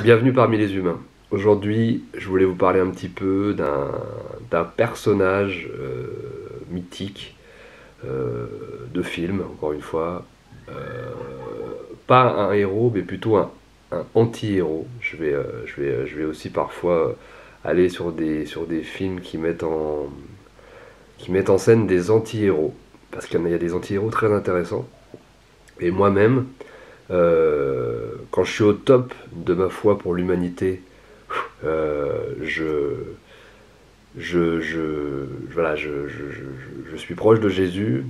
Bienvenue parmi les humains. Aujourd'hui, je voulais vous parler un petit peu d'un personnage mythique de film, encore une fois. Euh, Pas un héros, mais plutôt un anti-héros. Je vais aussi parfois aller sur des films qui mettent en scène des anti-héros. Parce qu'il y a des anti-héros très intéressants. Et moi-même, quand je suis au top de ma foi pour l'humanité, je, voilà, je suis proche de Jésus.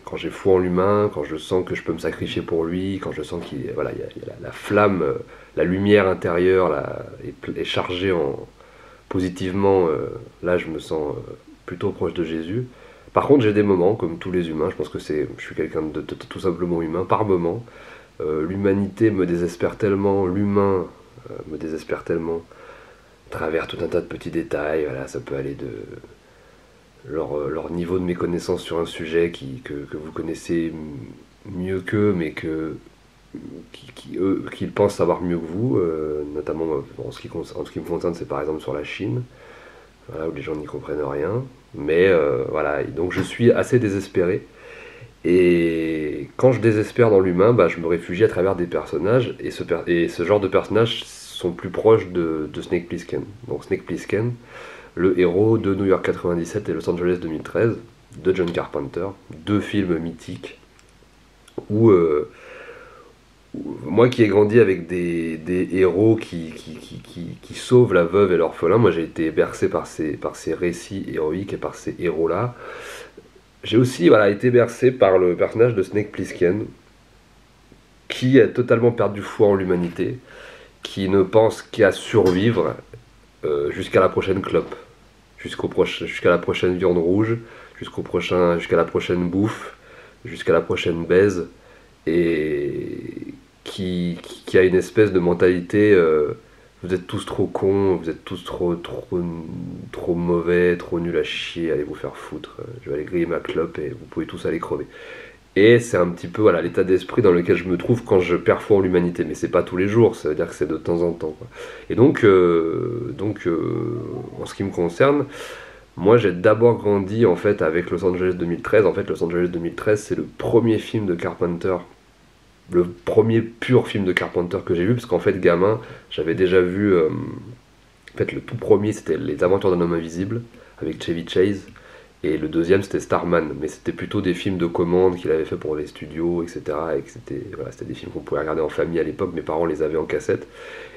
Quand j'ai foi en l'humain, quand je sens que je peux me sacrifier pour lui, quand je sens voilà, il y a la flamme, la lumière intérieure est chargée positivement, là je me sens plutôt proche de Jésus. Par contre, j'ai des moments, comme tous les humains, je pense que je suis quelqu'un de tout simplement humain, par moments, l'humanité me désespère tellement, l'humain me désespère tellement, à travers tout un tas de petits détails, voilà, ça peut aller de leur niveau de méconnaissance sur un sujet que vous connaissez mieux qu'eux, mais qu'ils pensent savoir mieux que vous, notamment en ce qui me concerne, c'est par exemple sur la Chine, voilà, où les gens n'y comprennent rien. Mais voilà, et donc je suis assez désespéré. Et quand je désespère dans l'humain, bah, je me réfugie à travers des personnages, et ce genre de personnages sont plus proches de Snake Plissken. Donc Snake Plissken, le héros de New York 97 et Los Angeles 2013, de John Carpenter, deux films mythiques, où, moi qui ai grandi avec des héros qui sauvent la veuve et l'orphelin, moi j'ai été bercé par ces récits héroïques et par ces héros-là. J'ai aussi voilà, été bercé par le personnage de Snake Plissken, qui a totalement perdu foi en l'humanité, qui ne pense qu'à survivre jusqu'à la prochaine clope, jusqu'à la prochaine viande rouge, jusqu'à la prochaine bouffe, jusqu'à la prochaine baise, et qui a une espèce de mentalité vous êtes tous trop cons, vous êtes tous trop mauvais, trop nuls à chier, allez vous faire foutre, je vais aller griller ma clope et vous pouvez tous aller crever. Et c'est un petit peu voilà, l'état d'esprit dans lequel je me trouve quand je perds foi en l'humanité. Mais c'est pas tous les jours, ça veut dire que c'est de temps en temps, quoi. Et en ce qui me concerne, moi j'ai d'abord grandi en fait avec Los Angeles 2013. En fait, Los Angeles 2013, c'est le premier film de Carpenter, le premier pur film de Carpenter que j'ai vu, parce qu'en fait, gamin, j'avais déjà vu. En fait, le tout premier, c'était Les Aventures d'un homme invisible, avec Chevy Chase. Et le deuxième, c'était Starman. Mais c'était plutôt des films de commande qu'il avait fait pour les studios, etc. Et que c'était des films qu'on pouvait regarder en famille à l'époque. Mes parents les avaient en cassette.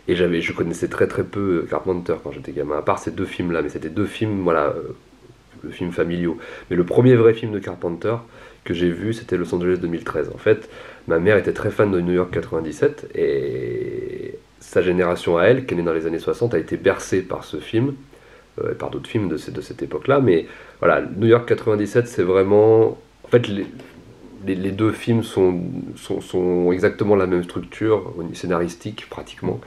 Et je connaissais très très peu Carpenter quand j'étais gamin, à part ces deux films-là. Mais c'était deux films, voilà, le film familiaux. Mais le premier vrai film de Carpenter que j'ai vu, c'était Los Angeles 2013. En fait, ma mère était très fan de New York 97 et sa génération à elle, qui est née dans les années 60, a été bercée par ce film, et par d'autres films de cette époque-là. Mais voilà, New York 97, c'est vraiment... En fait, les deux films sont exactement la même structure scénaristique, pratiquement.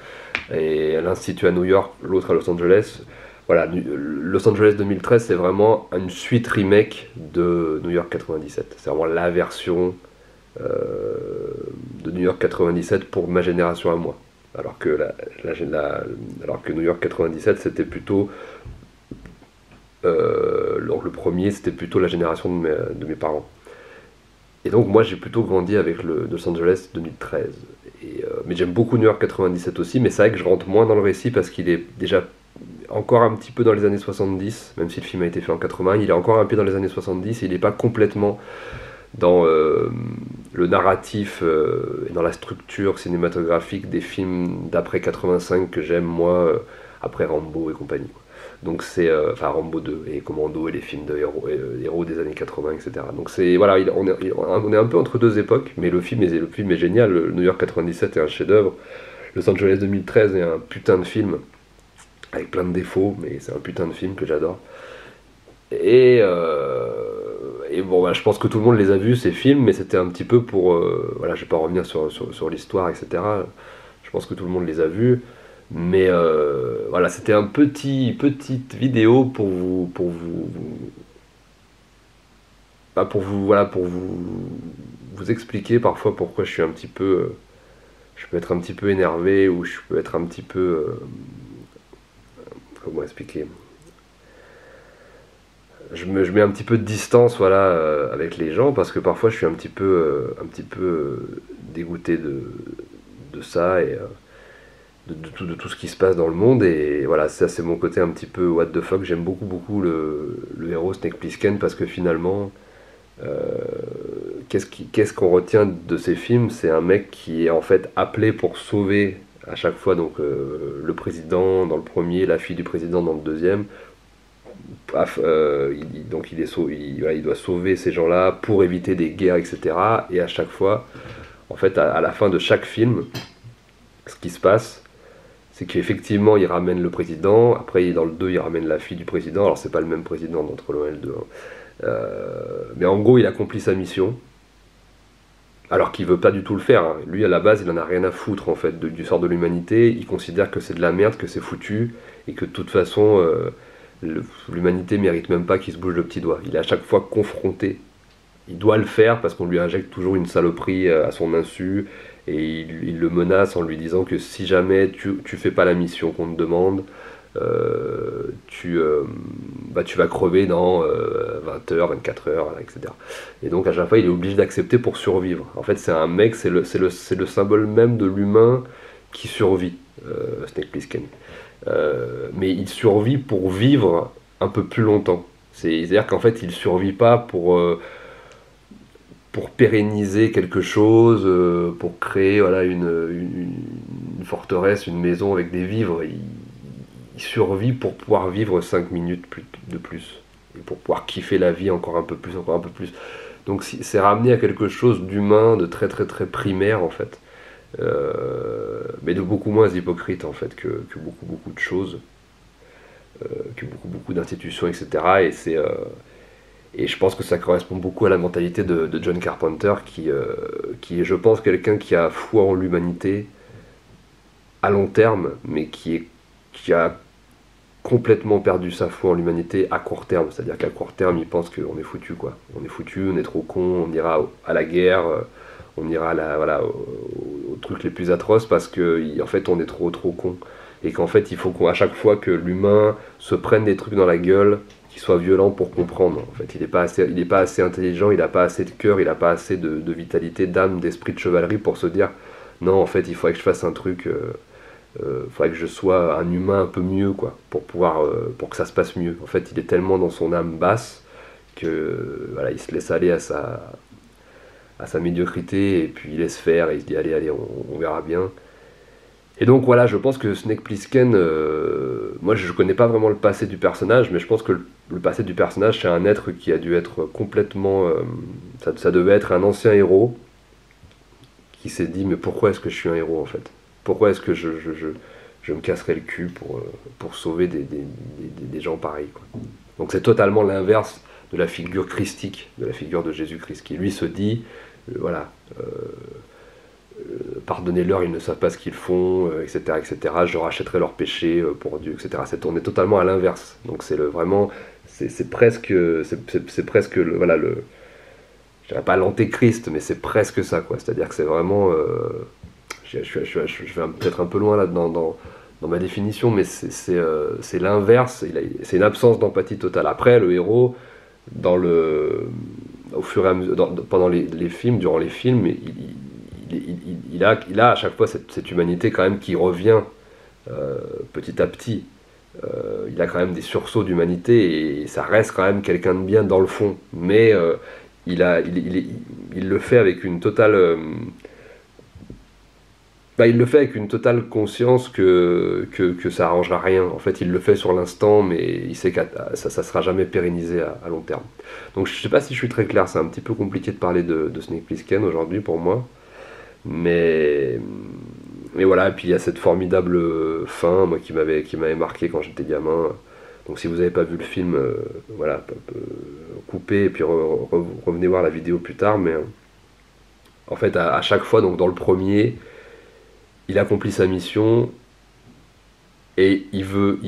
Et l'un se situe à New York, l'autre à Los Angeles. Voilà, Los Angeles 2013, c'est vraiment une suite remake de New York 97. C'est vraiment la version euh, de New York 97 pour ma génération à moi. Alors que, alors que New York 97, c'était plutôt... donc le premier, c'était plutôt la génération de mes parents. Et donc moi, j'ai plutôt grandi avec le Los Angeles 2013. Mais j'aime beaucoup New York 97 aussi, mais c'est vrai que je rentre moins dans le récit parce qu'il est déjà encore un petit peu dans les années 70, même si le film a été fait en 80, il est encore un peu dans les années 70, et il n'est pas complètement dans le narratif et dans la structure cinématographique des films d'après 85 que j'aime moi, après Rambo et compagnie, quoi. Donc c'est enfin Rambo 2 et Commando et les films de héros des années 80, etc. Donc c'est voilà, on est un peu entre deux époques, mais le film est génial. Le New York 97 est un chef-d'œuvre. Los Angeles 2013 est un putain de film avec plein de défauts, mais c'est un putain de film que j'adore. Et bon, bah, je pense que tout le monde les a vus ces films, mais c'était un petit peu pour voilà, je vais pas revenir sur l'histoire, etc. Je pense que tout le monde les a vus. Mais voilà, c'était un petite vidéo pour vous expliquer parfois pourquoi je suis un petit peu, je peux être un petit peu énervé, ou je peux être un petit peu... comment expliquer? Je mets un petit peu de distance, voilà, avec les gens, parce que parfois je suis dégoûté de ça, et de tout ce qui se passe dans le monde. Et voilà, ça c'est mon côté un petit peu what the fuck. J'aime beaucoup le héros Snake Plissken, parce que finalement, euh, qu'est-ce qu'on retient de ces films? C'est un mec qui est en fait appelé pour sauver à chaque fois, donc le président dans le premier, la fille du président dans le deuxième. Donc voilà, il doit sauver ces gens-là pour éviter des guerres, etc. Et à chaque fois, en fait, à la fin de chaque film, ce qui se passe, c'est qu'effectivement, il ramène le président. Après, dans le 2, il ramène la fille du président. Alors, c'est pas le même président entre le 1 et le 2, hein. Mais en gros, il accomplit sa mission. Alors qu'il veut pas du tout le faire, hein. Lui, à la base, il en a rien à foutre, en fait, du sort de l'humanité. Il considère que c'est de la merde, que c'est foutu, et que de toute façon, l'humanité mérite même pas qu'il se bouge le petit doigt. Il est à chaque fois confronté. Il doit le faire parce qu'on lui injecte toujours une saloperie à son insu, et il le menace en lui disant que si jamais tu fais pas la mission qu'on te demande, tu vas crever dans 20 heures, 24 heures, etc. Et donc à chaque fois il est obligé d'accepter pour survivre. En fait c'est un mec, c'est le symbole même de l'humain qui survit, Snake Plissken. Mais il survit pour vivre un peu plus longtemps. C'est-à-dire qu'en fait il survit pas pour pérenniser quelque chose, pour créer voilà, une forteresse, une maison avec des vivres. Il survit pour pouvoir vivre 5 minutes de plus. Et pour pouvoir kiffer la vie encore un peu plus, encore un peu plus. Donc c'est ramené à quelque chose d'humain, de très très très primaire en fait. Mais de beaucoup moins hypocrite en fait que beaucoup de choses, que beaucoup d'institutions, etc. Et je pense que ça correspond beaucoup à la mentalité de John Carpenter, qui est, je pense, quelqu'un qui a foi en l'humanité à long terme, mais qui a complètement perdu sa foi en l'humanité à court terme. C'est-à-dire qu'à court terme, il pense qu'on est foutu, quoi. On est foutu, on est trop con, on ira à la guerre, on ira voilà, aux trucs les plus atroces, parce qu'en fait, on est trop con. Et qu'en fait, il faut qu'à chaque fois que l'humain se prenne des trucs dans la gueule, qu'il soit violent pour comprendre. En fait, il n'est pas assez intelligent, il n'a pas assez de cœur, il n'a pas assez de vitalité, d'âme, d'esprit de chevalerie pour se dire non, en fait, il faudrait que je fasse un truc, faudrait que je sois un humain un peu mieux, quoi, pour que ça se passe mieux. En fait, il est tellement dans son âme basse que voilà, il se laisse aller à sa médiocrité, et puis il laisse faire, et il se dit allez, on verra bien. Et donc voilà, je pense que Snake Plissken, moi je connais pas vraiment le passé du personnage, mais je pense que le passé du personnage, c'est un être qui a dû être complètement... ça devait être un ancien héros qui s'est dit mais pourquoi est-ce que je suis un héros en fait? Pourquoi est-ce que je me casserais le cul pour sauver des gens pareils, quoi. Donc c'est totalement l'inverse de la figure christique, de la figure de Jésus-Christ, qui lui se dit, voilà... pardonnez-leur, ils ne savent pas ce qu'ils font, etc., etc. Je rachèterai leurs péchés pour Dieu, etc. C'est tourné totalement à l'inverse. Donc c'est presque voilà je dirais pas l'antéchrist, mais c'est presque ça, quoi. C'est-à-dire que c'est vraiment, je vais peut-être un peu loin là dans ma définition, mais c'est l'inverse. C'est une absence d'empathie totale. Après, le héros, au fur et à mesure, pendant les films, durant les films, il a à chaque fois cette humanité quand même qui revient petit à petit. Il a quand même des sursauts d'humanité, et ça reste quand même quelqu'un de bien dans le fond. Mais il le fait avec une totale... il le fait avec une totale conscience que ça arrangera rien. En fait, il le fait sur l'instant, mais il sait que ça sera jamais pérennisé à long terme. Donc je sais pas si je suis très clair, c'est un petit peu compliqué de parler de Snake Plissken aujourd'hui pour moi. Mais voilà, et puis il y a cette formidable fin, moi, qui m'avait marqué quand j'étais gamin. Donc si vous n'avez pas vu le film, voilà, coupez et puis revenez voir la vidéo plus tard. Mais en fait, à chaque fois, donc dans le premier, il accomplit sa mission, et il veut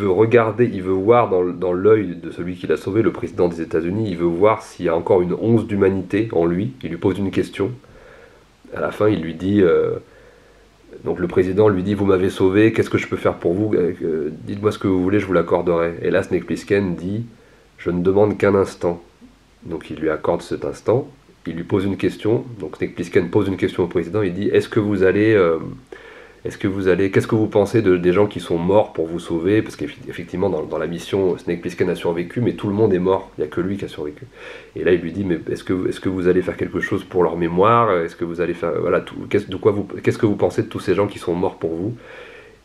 regarder, il veut voir dans l'œil de celui qui l'a sauvé, le président des États-Unis, il veut voir s'il y a encore une once d'humanité en lui. Il lui pose une question. À la fin, il lui dit, donc le président lui dit, vous m'avez sauvé, qu'est-ce que je peux faire pour vous? Dites-moi ce que vous voulez, je vous l'accorderai. Et là, Snake Plissken dit, je ne demande qu'un instant. Donc il lui accorde cet instant, il lui pose une question, donc Snake Plissken pose une question au président, il dit, qu'est-ce que vous pensez des gens qui sont morts pour vous sauver? Parce qu'effectivement, dans la mission, Snake Plissken a survécu, mais tout le monde est mort. Il n'y a que lui qui a survécu. Et là, il lui dit, mais est-ce que vous allez faire quelque chose pour leur mémoire? Est-ce que vous allez faire, voilà, qu'est-ce que vous pensez de tous ces gens qui sont morts pour vous?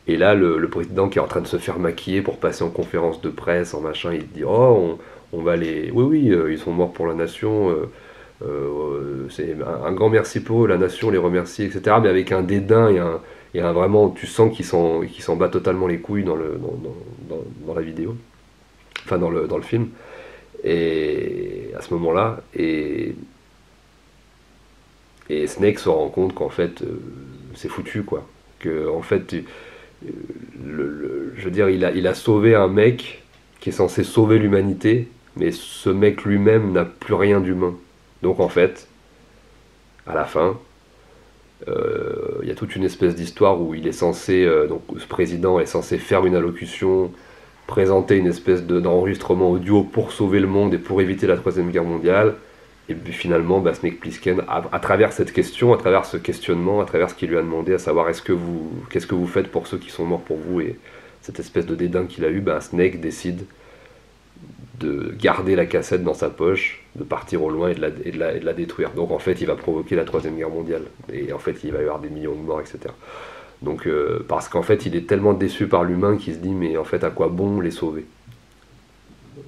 Et là, le président qui est en train de se faire maquiller pour passer en conférence de presse, en machin, il dit, oh, on va les, oui, oui, ils sont morts pour la nation. C'est un grand merci pour eux, la nation les remercie, etc. Mais avec un dédain et vraiment, tu sens qu'il s'en bat totalement les couilles dans la vidéo, enfin dans le film. Et à ce moment-là, et Snake se rend compte qu'en fait, c'est foutu, quoi. Que en fait, je veux dire, il a sauvé un mec qui est censé sauver l'humanité, mais ce mec lui-même n'a plus rien d'humain. Donc en fait, à la fin, il y a toute une espèce d'histoire où il est censé, donc ce président est censé faire une allocution, présenter une espèce d'enregistrement audio pour sauver le monde et pour éviter la Troisième Guerre mondiale. Et puis finalement, Snake Plissken, à travers cette question, à travers ce questionnement, à travers ce qu'il lui a demandé, à savoir qu'est-ce que vous faites pour ceux qui sont morts pour vous, et cette espèce de dédain qu'il a eu, Snake décide de garder la cassette dans sa poche, de partir au loin et de la détruire. Donc en fait, il va provoquer la Troisième Guerre mondiale. Et en fait, il va y avoir des millions de morts, etc. Donc, parce qu'en fait, il est tellement déçu par l'humain qu'il se dit, mais en fait, à quoi bon les sauver?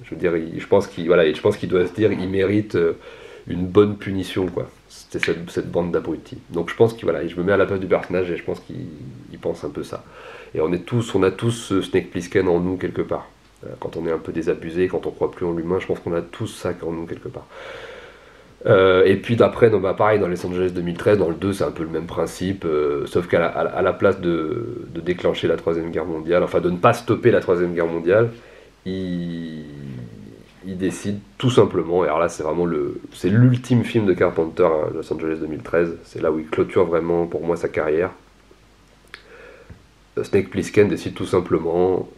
Je veux dire, je pense qu'il doit se dire, il mérite une bonne punition, quoi. C'était cette bande d'abrutis. Donc je pense je me mets à la place du personnage et je pense qu'il pense un peu ça. Et on a tous ce Snake Plissken en nous quelque part. Quand on est un peu désabusé, quand on croit plus en l'humain, je pense qu'on a tous ça en nous quelque part. Et puis d'après, pareil, dans Los Angeles 2013, dans le 2, c'est un peu le même principe, sauf qu'à la place de déclencher la Troisième Guerre mondiale, enfin de ne pas stopper la Troisième Guerre mondiale, il décide tout simplement, et alors là c'est l'ultime film de Carpenter, hein, Los Angeles 2013, c'est là où il clôture vraiment pour moi sa carrière. Snake Plissken décide tout simplement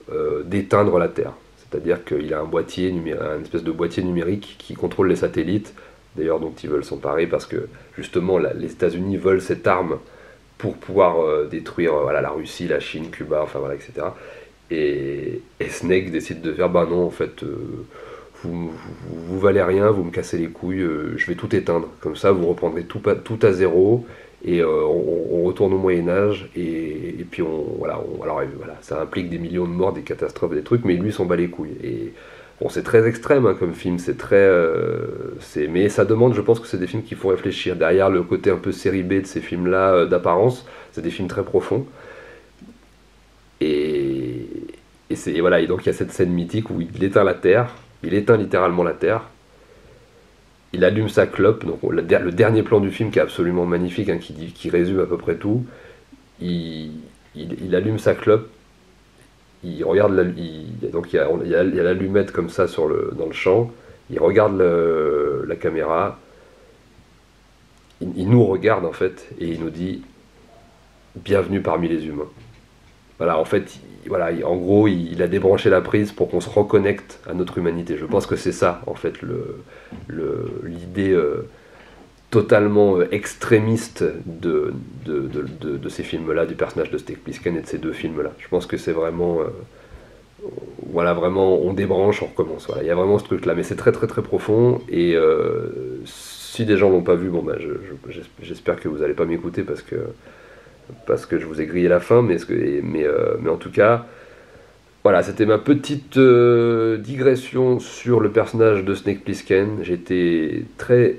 d'éteindre la Terre. C'est-à-dire qu'il a une espèce de boîtier numérique qui contrôle les satellites, d'ailleurs dont ils veulent s'emparer parce que justement les États-Unis veulent cette arme pour pouvoir détruire la Russie, la Chine, Cuba, enfin voilà, etc. Et Snake décide de faire, non, en fait, vous valez rien, vous me cassez les couilles, je vais tout éteindre. Comme ça, vous reprendrez tout à zéro. Et on retourne au Moyen-Âge, et puis alors ça implique des millions de morts, des catastrophes, des trucs, mais lui s'en bat les couilles. Et bon, c'est très extrême hein, comme film, mais ça demande, je pense que c'est des films qu'il faut réfléchir. Derrière le côté un peu série B de ces films-là, d'apparence, c'est des films très profonds. Et donc il y a cette scène mythique où il éteint la Terre, il éteint littéralement la Terre. Il allume sa clope, donc le dernier plan du film qui est absolument magnifique, hein, qui résume à peu près tout. Il allume sa clope, il regarde, donc il y a l'allumette comme ça dans le champ, il regarde la caméra, il nous regarde en fait, et il nous dit « Bienvenue parmi les humains ». Voilà, en fait, en gros, il a débranché la prise pour qu'on se reconnecte à notre humanité. Je pense que c'est ça, en fait, l'idée totalement extrémiste de ces films-là, du personnage de Snake Plissken et de ces deux films-là. Je pense que c'est vraiment, vraiment, on débranche, on recommence. Voilà, il y a vraiment ce truc-là, mais c'est très très très profond. Et si des gens l'ont pas vu, j'espère que vous n'allez pas m'écouter parce que je vous ai grillé la fin, mais en tout cas, voilà, c'était ma petite digression sur le personnage de Snake Plissken. J'étais très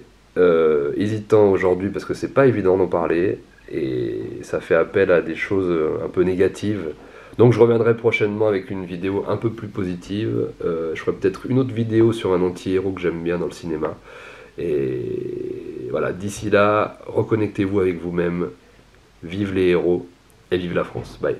hésitant aujourd'hui parce que c'est pas évident d'en parler et ça fait appel à des choses un peu négatives. Donc je reviendrai prochainement avec une vidéo un peu plus positive. Je ferai peut-être une autre vidéo sur un anti-héros que j'aime bien dans le cinéma. Et voilà, d'ici là, reconnectez-vous avec vous-même. Vive les héros et vive la France. Bye.